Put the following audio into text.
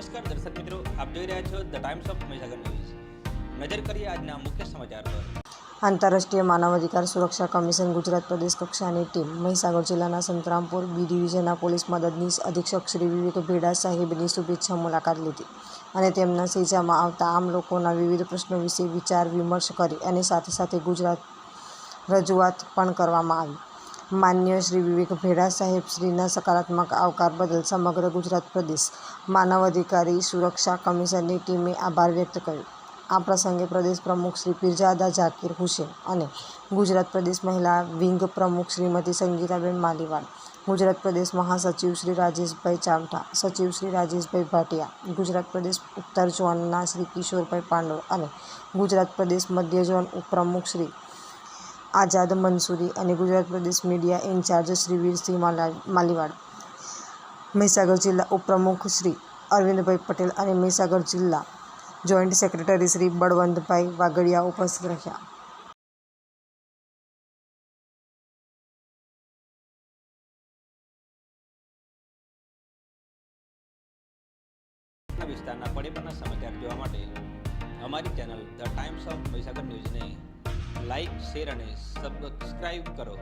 નમસ્કાર દર્શક મિત્રો, આપ જોઈ રહ્યા છો the times of Mahisagar news. નજર કરીએ આજના મુખ્ય સમાચાર પર। આંતરરાષ્ટ્રીય માનવ અધિકાર સુરક્ષા કમિશન ગુજરાત પ્રદેશ કક્ષાની ટીમ મહીસાગર જિલ્લાના સંતરામપુર બી ડિવિઝનના પોલીસ મદદનીશ અધિક્ષક શ્રી વિવેક ભેડા સાહેબની શુભેચ્છા મુલાકાત લીધી અને તેમના સેજામાં આવતા આમ લોકોના વિવિધ પ્રશ્નો વિશે વિચાર વિમર્શ કરી અને સાથે સાથે ગુજરાત રજૂઆત પણ કરવામાં આવી। માન્ય શ્રી વિવેક ભેડા સાહેબ શ્રીના સકારાત્મક આવકાર બદલ સમગ્ર ગુજરાત પ્રદેશ માનવ અધિકારી સુરક્ષા કમિશનની ટીમે આભાર વ્યક્ત કર્યો। આ પ્રસંગે પ્રદેશ પ્રમુખ શ્રી પીરજાદા ઝાકીર હુસેન અને ગુજરાત પ્રદેશ મહિલા વિંગ પ્રમુખ શ્રીમતી સંગીતાબેન માલીવાડ, ગુજરાત પ્રદેશ મહાસચિવ શ્રી રાજેશભાઈ ચામઠા, સચિવ શ્રી રાજેશભાઈ ભાટિયા, ગુજરાત પ્રદેશ ઉત્તર ઝોનના શ્રી કિશોરભાઈ પાંડોર અને ગુજરાત પ્રદેશ મધ્ય ઝોન ઉપપ્રમુખ શ્રી આઝાદ મંસૂરી અને ગુજરાત પ્રદેશ મીડિયા ઇન્ચાર્જ શ્રી વીરસિંહ માલીવાડ, મહીસાગર જિલ્લા ઉપપ્રમુખ શ્રી અરવિંદભાઈ પટેલ અને મહીસાગર જિલ્લા જોઈન્ટ સેક્રેટરી શ્રી બળવંતભાઈ વાગડિયા ઉપસ્થિત રહ્યા। વિસ્તારના પડે પરના સમાચાર જોવા માટે અમારી channel the times of Mahisagar ન્યૂઝને લાઇક, શેર અને સબસ્ક્રાઇબ કરો।